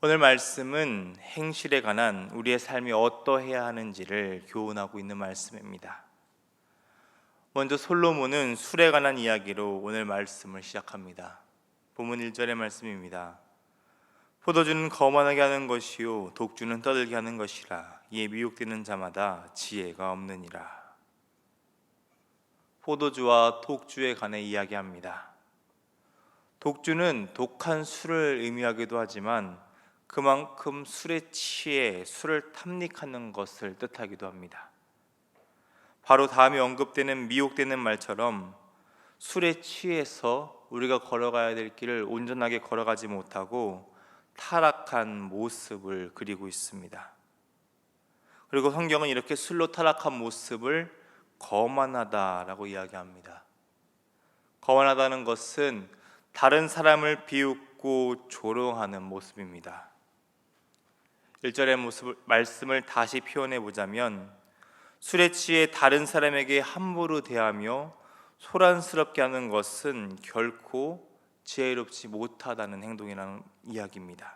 오늘 말씀은 행실에 관한 우리의 삶이 어떠해야 하는지를 교훈하고 있는 말씀입니다. 먼저 솔로몬은 술에 관한 이야기로 오늘 말씀을 시작합니다. 본문 1절의 말씀입니다. 포도주는 거만하게 하는 것이요 독주는 떠들게 하는 것이라. 이에 미혹되는 자마다 지혜가 없느니라. 포도주와 독주에 관해 이야기합니다. 독주는 독한 술을 의미하기도 하지만 그만큼 술에 취해 술을 탐닉하는 것을 뜻하기도 합니다. 바로 다음에 언급되는 미혹되는 말처럼 술에 취해서 우리가 걸어가야 될 길을 온전하게 걸어가지 못하고 타락한 모습을 그리고 있습니다. 그리고 성경은 이렇게 술로 타락한 모습을 거만하다라고 이야기합니다. 거만하다는 것은 다른 사람을 비웃고 조롱하는 모습입니다. 1절의 말씀을 다시 표현해 보자면 술에 취해 다른 사람에게 함부로 대하며 소란스럽게 하는 것은 결코 지혜롭지 못하다는 행동이라는 이야기입니다.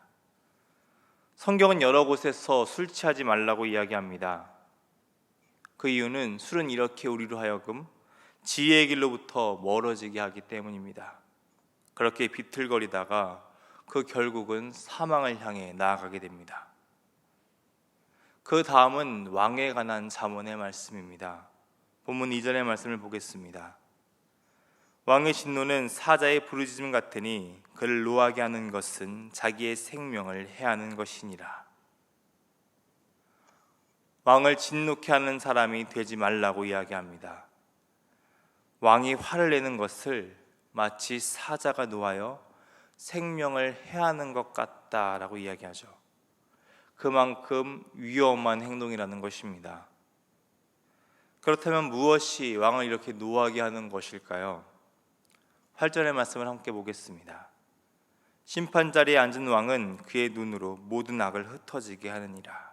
성경은 여러 곳에서 술 취하지 말라고 이야기합니다. 그 이유는 술은 이렇게 우리로 하여금 지혜의 길로부터 멀어지게 하기 때문입니다. 그렇게 비틀거리다가 그 결국은 사망을 향해 나아가게 됩니다. 그 다음은 왕에 관한 잠언의 말씀입니다. 본문 2절의 말씀을 보겠습니다. 왕의 진노는 사자의 부르짖음 같으니 그를 노하게 하는 것은 자기의 생명을 해하는 것이니라. 왕을 진노케 하는 사람이 되지 말라고 이야기합니다. 왕이 화를 내는 것을 마치 사자가 노하여 생명을 해하는 것 같다라고 이야기하죠. 그만큼 위험한 행동이라는 것입니다. 그렇다면 무엇이 왕을 이렇게 노하게 하는 것일까요? 8절의 말씀을 함께 보겠습니다. 심판 자리에 앉은 왕은 그의 눈으로 모든 악을 흩어지게 하느니라.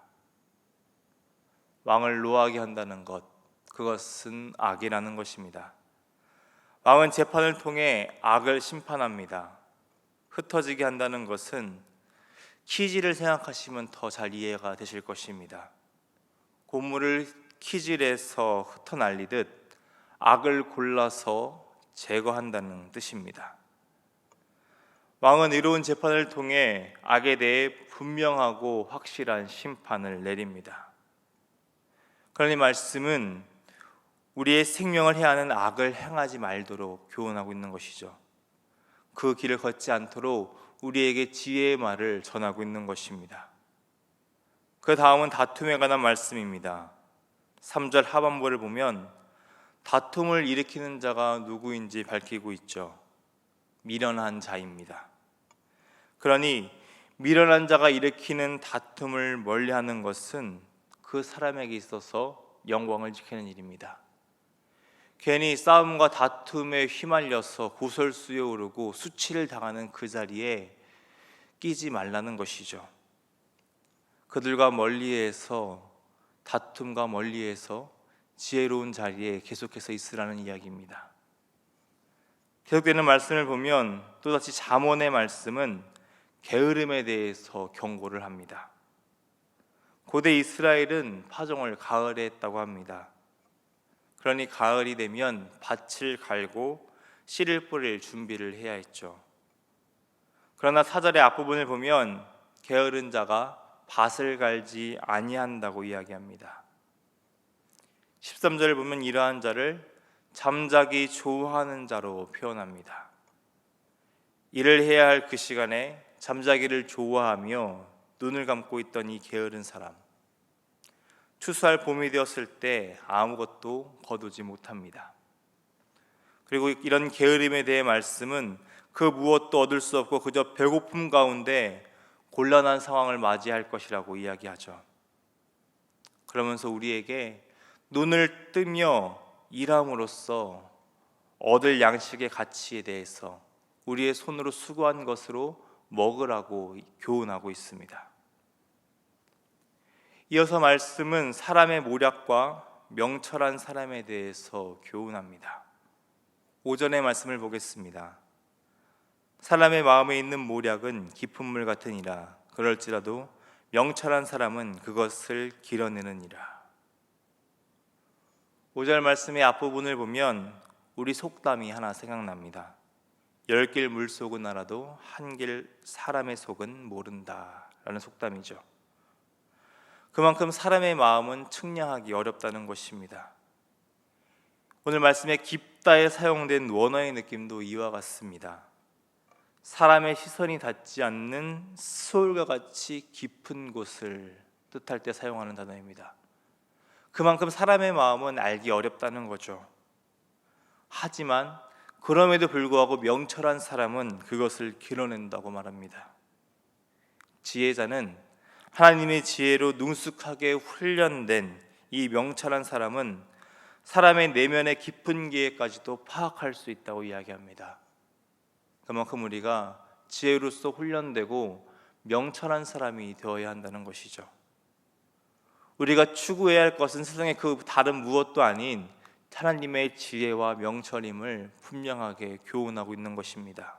왕을 노하게 한다는 것, 그것은 악이라는 것입니다. 왕은 재판을 통해 악을 심판합니다. 흩어지게 한다는 것은 키질을 생각하시면 더 잘 이해가 되실 것입니다. 고물을 키질해서 흩어날리듯 악을 골라서 제거한다는 뜻입니다. 왕은 의로운 재판을 통해 악에 대해 분명하고 확실한 심판을 내립니다. 그러니 말씀은 우리의 생명을 해하는 악을 행하지 말도록 교훈하고 있는 것이죠. 그 길을 걷지 않도록 우리에게 지혜의 말을 전하고 있는 것입니다. 그 다음은 다툼에 관한 말씀입니다. 3절 하반부를 보면 다툼을 일으키는 자가 누구인지 밝히고 있죠. 미련한 자입니다. 그러니 미련한 자가 일으키는 다툼을 멀리하는 것은 그 사람에게 있어서 영광을 지키는 일입니다. 괜히 싸움과 다툼에 휘말려서 구설수에 오르고 수치를 당하는 그 자리에 끼지 말라는 것이죠. 그들과 멀리해서 다툼과 멀리해서 지혜로운 자리에 계속해서 있으라는 이야기입니다. 계속되는 말씀을 보면 또다시 잠언의 말씀은 게으름에 대해서 경고를 합니다. 고대 이스라엘은 파종을 가을에 했다고 합니다. 그러니 가을이 되면 밭을 갈고 씨를 뿌릴 준비를 해야 했죠. 그러나 4절의 앞부분을 보면 게으른 자가 밭을 갈지 아니한다고 이야기합니다. 13절을 보면 이러한 자를 잠자기 좋아하는 자로 표현합니다. 일을 해야 할 그 시간에 잠자기를 좋아하며 눈을 감고 있던 이 게으른 사람, 추수할 봄이 되었을 때 아무것도 거두지 못합니다. 그리고 이런 게으름에 대해 말씀은 그 무엇도 얻을 수 없고 그저 배고픔 가운데 곤란한 상황을 맞이할 것이라고 이야기하죠. 그러면서 우리에게 눈을 뜨며 일함으로써 얻을 양식의 가치에 대해서 우리의 손으로 수고한 것으로 먹으라고 교훈하고 있습니다. 이어서 말씀은 사람의 모략과 명철한 사람에 대해서 교훈합니다. 5절의 말씀을 보겠습니다. 사람의 마음에 있는 모략은 깊은 물 같으니라. 그럴지라도 명철한 사람은 그것을 길어내느니라. 5절 말씀의 앞부분을 보면 우리 속담이 하나 생각납니다. 10길 물속은 알아도 한 길 사람의 속은 모른다 라는 속담이죠. 그만큼 사람의 마음은 측량하기 어렵다는 것입니다. 오늘 말씀에 깊다에 사용된 원어의 느낌도 이와 같습니다. 사람의 시선이 닿지 않는 수월과 같이 깊은 곳을 뜻할 때 사용하는 단어입니다. 그만큼 사람의 마음은 알기 어렵다는 거죠. 하지만 그럼에도 불구하고 명철한 사람은 그것을 길어낸다고 말합니다. 지혜자는 하나님의 지혜로 능숙하게 훈련된 이 명철한 사람은 사람의 내면의 깊은 기에까지도 파악할 수 있다고 이야기합니다. 그만큼 우리가 지혜로서 훈련되고 명철한 사람이 되어야 한다는 것이죠. 우리가 추구해야 할 것은 세상의 그 다른 무엇도 아닌 하나님의 지혜와 명철임을 분명하게 교훈하고 있는 것입니다.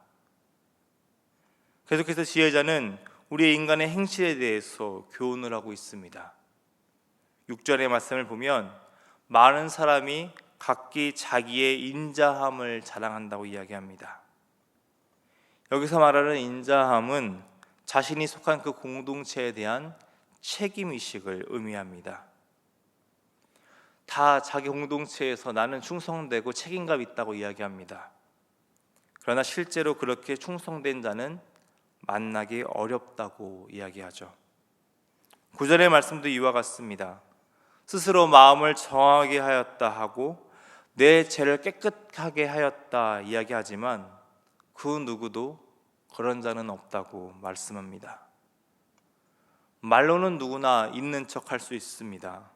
계속해서 지혜자는 우리의 인간의 행실에 대해서 교훈을 하고 있습니다. 6절의 말씀을 보면 많은 사람이 각기 자기의 인자함을 자랑한다고 이야기합니다. 여기서 말하는 인자함은 자신이 속한 그 공동체에 대한 책임의식을 의미합니다. 다 자기 공동체에서 나는 충성되고 책임감 있다고 이야기합니다. 그러나 실제로 그렇게 충성된 자는 만나기 어렵다고 이야기하죠. 9절의 말씀도 이와 같습니다. 스스로 마음을 정하게 하였다 하고 내 죄를 깨끗하게 하였다 이야기하지만 그 누구도 그런 자는 없다고 말씀합니다. 말로는 누구나 있는 척 할 수 있습니다.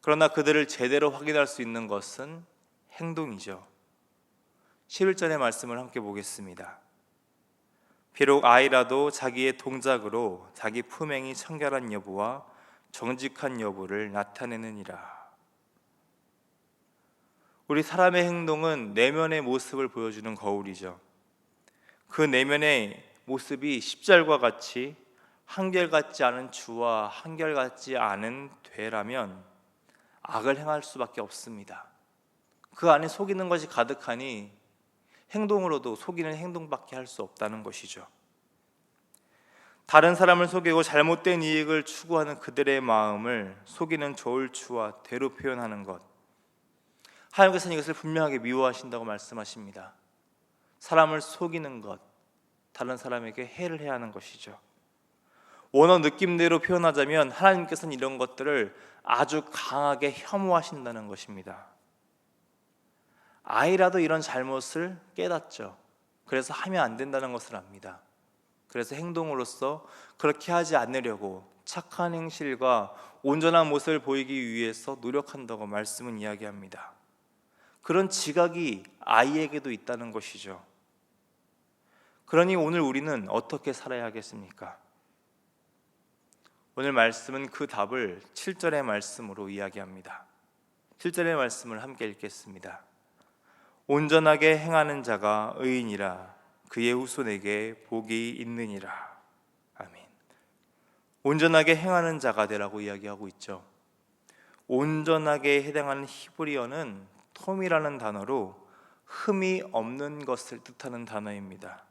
그러나 그들을 제대로 확인할 수 있는 것은 행동이죠. 11절의 말씀을 함께 보겠습니다. 비록 아이라도 자기의 동작으로 자기 품행이 청결한 여부와 정직한 여부를 나타내느니라. 우리 사람의 행동은 내면의 모습을 보여주는 거울이죠. 그 내면의 모습이 10절과 같이 한결같지 않은 주와 한결같지 않은 되라면 악을 행할 수밖에 없습니다. 그 안에 속이는 것이 가득하니 행동으로도 속이는 행동밖에 할 수 없다는 것이죠. 다른 사람을 속이고 잘못된 이익을 추구하는 그들의 마음을 속이는 저울추와 대로 표현하는 것, 하나님께서는 이것을 분명하게 미워하신다고 말씀하십니다. 사람을 속이는 것, 다른 사람에게 해를 해야 하는 것이죠. 원어 느낌대로 표현하자면 하나님께서는 이런 것들을 아주 강하게 혐오하신다는 것입니다. 아이라도 이런 잘못을 깨닫죠. 그래서 하면 안 된다는 것을 압니다. 그래서 행동으로서 그렇게 하지 않으려고 착한 행실과 온전한 모습을 보이기 위해서 노력한다고 말씀은 이야기합니다. 그런 지각이 아이에게도 있다는 것이죠. 그러니 오늘 우리는 어떻게 살아야 하겠습니까? 오늘 말씀은 그 답을 7절의 말씀으로 이야기합니다. 7절의 말씀을 함께 읽겠습니다. 온전하게 행하는 자가 의인이라 그의 후손에게 복이 있느니라. 아멘. 온전하게 행하는 자가 되라고 이야기하고 있죠. 온전하게 해당하는 히브리어는 톰이라는 단어로 흠이 없는 것을 뜻하는 단어입니다.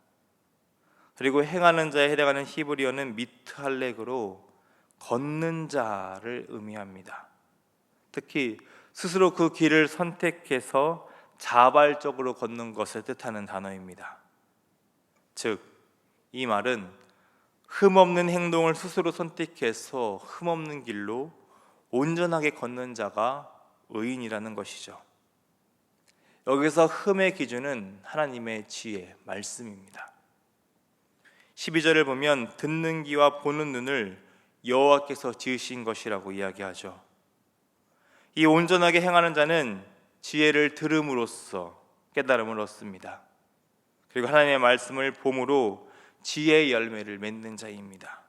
그리고 행하는 자에 해당하는 히브리어는 미트할렉으로 걷는 자를 의미합니다. 특히 스스로 그 길을 선택해서 자발적으로 걷는 것을 뜻하는 단어입니다. 즉, 이 말은 흠없는 행동을 스스로 선택해서 흠없는 길로 온전하게 걷는 자가 의인이라는 것이죠. 여기서 흠의 기준은 하나님의 지혜, 말씀입니다. 12절을 보면 듣는 귀와 보는 눈을 여호와께서 지으신 것이라고 이야기하죠. 이 온전하게 행하는 자는 지혜를 들음으로써 깨달음을 얻습니다. 그리고 하나님의 말씀을 봄으로 지혜의 열매를 맺는 자입니다.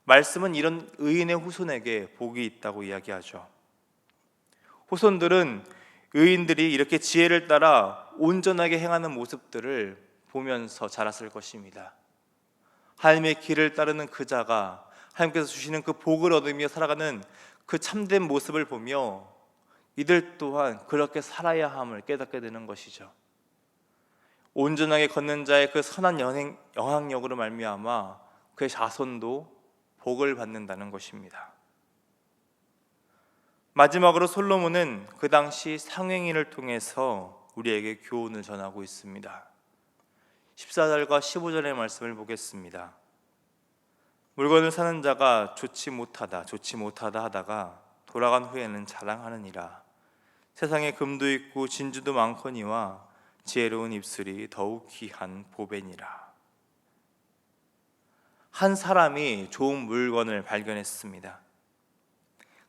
말씀은 이런 의인의 후손에게 복이 있다고 이야기하죠. 후손들은 의인들이 이렇게 지혜를 따라 온전하게 행하는 모습들을 보면서 자랐을 것입니다. 하나님의 길을 따르는 그 자가 하나님께서 주시는 그 복을 얻으며 살아가는 그 참된 모습을 보며 이들 또한 그렇게 살아야 함을 깨닫게 되는 것이죠. 온전하게 걷는 자의 그 선한 영향력으로 말미암아 그의 자손도 복을 받는다는 것입니다. 마지막으로 솔로몬은 그 당시 상행위를 통해서 우리에게 교훈을 전하고 있습니다. 14절과 15절의 말씀을 보겠습니다. 물건을 사는 자가 좋지 못하다 하다가 돌아간 후에는 자랑하느니라. 세상에 금도 있고 진주도 많거니와 지혜로운 입술이 더욱 귀한 보배니라. 한 사람이 좋은 물건을 발견했습니다.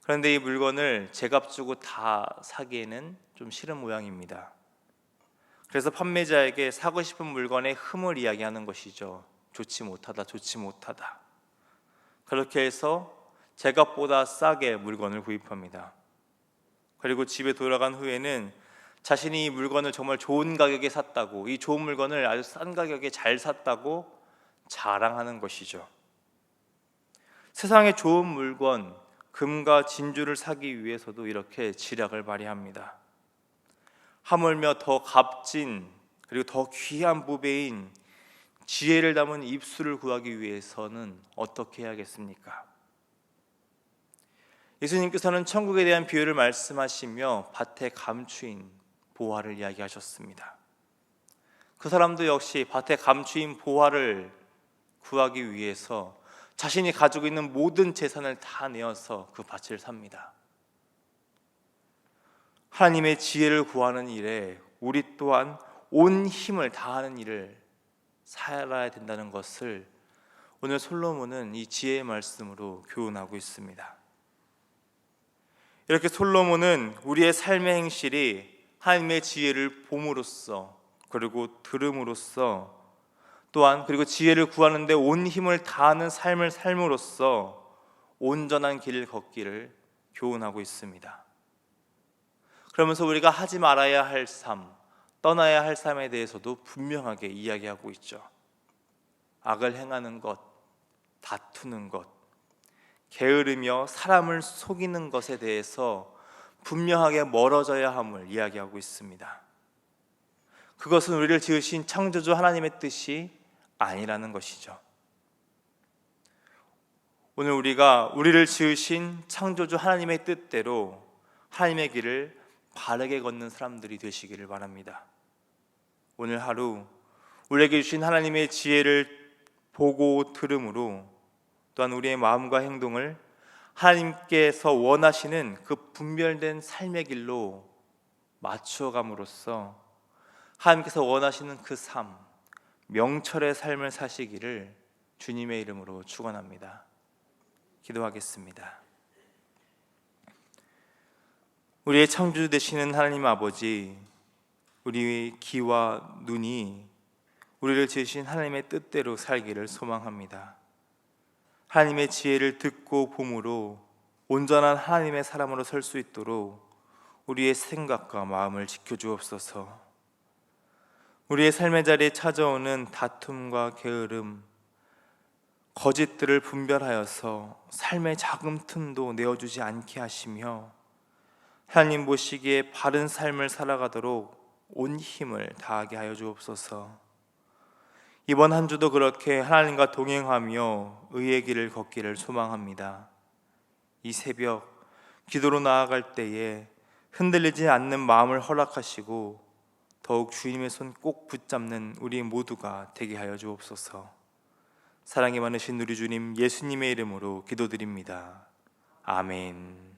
그런데 이 물건을 제값 주고 다 사기에는 좀 싫은 모양입니다. 그래서 판매자에게 사고 싶은 물건의 흠을 이야기하는 것이죠. 좋지 못하다. 그렇게 해서 제값보다 싸게 물건을 구입합니다. 그리고 집에 돌아간 후에는 자신이 이 물건을 정말 좋은 가격에 샀다고, 이 좋은 물건을 아주 싼 가격에 잘 샀다고 자랑하는 것이죠. 세상에 좋은 물건, 금과 진주를 사기 위해서도 이렇게 지략을 발휘합니다. 하물며 더 값진 그리고 더 귀한 보배인 지혜를 담은 입술을 구하기 위해서는 어떻게 해야겠습니까? 예수님께서는 천국에 대한 비유를 말씀하시며 밭의 감추인 보화를 이야기하셨습니다. 그 사람도 역시 밭의 감추인 보화를 구하기 위해서 자신이 가지고 있는 모든 재산을 다 내어서 그 밭을 삽니다. 하나님의 지혜를 구하는 일에 우리 또한 온 힘을 다하는 일을 살아야 된다는 것을 오늘 솔로몬은 이 지혜의 말씀으로 교훈하고 있습니다. 이렇게 솔로몬은 우리의 삶의 행실이 하나님의 지혜를 봄으로써 그리고 들음으로써 또한 그리고 지혜를 구하는 데 온 힘을 다하는 삶을 삶으로써 온전한 길을 걷기를 교훈하고 있습니다. 그러면서 우리가 하지 말아야 할 삶, 떠나야 할 삶에 대해서도 분명하게 이야기하고 있죠. 악을 행하는 것, 다투는 것, 게으르며 사람을 속이는 것에 대해서 분명하게 멀어져야 함을 이야기하고 있습니다. 그것은 우리를 지으신 창조주 하나님의 뜻이 아니라는 것이죠. 오늘 우리를 지으신 창조주 하나님의 뜻대로 하나님의 길을 바르게 걷는 사람들이 되시기를 바랍니다. 오늘 하루 우리에게 주신 하나님의 지혜를 보고 들음으로 또한 우리의 마음과 행동을 하나님께서 원하시는 그 분별된 삶의 길로 맞추어감으로써 하나님께서 원하시는 그 삶, 명철의 삶을 사시기를 주님의 이름으로 축원합니다. 기도하겠습니다. 우리의 창조주 되시는 하나님 아버지, 우리의 귀와 눈이 우리를 지으신 하나님의 뜻대로 살기를 소망합니다. 하나님의 지혜를 듣고 봄으로 온전한 하나님의 사람으로 설 수 있도록 우리의 생각과 마음을 지켜주옵소서. 우리의 삶의 자리에 찾아오는 다툼과 게으름, 거짓들을 분별하여서 삶의 작은 틈도 내어주지 않게 하시며 하나님 보시기에 바른 삶을 살아가도록 온 힘을 다하게 하여 주옵소서. 이번 한 주도 그렇게 하나님과 동행하며 의의 길을 걷기를 소망합니다. 이 새벽 기도로 나아갈 때에 흔들리지 않는 마음을 허락하시고 더욱 주님의 손 꼭 붙잡는 우리 모두가 되게 하여 주옵소서. 사랑이 많으신 우리 주님 예수님의 이름으로 기도드립니다. 아멘.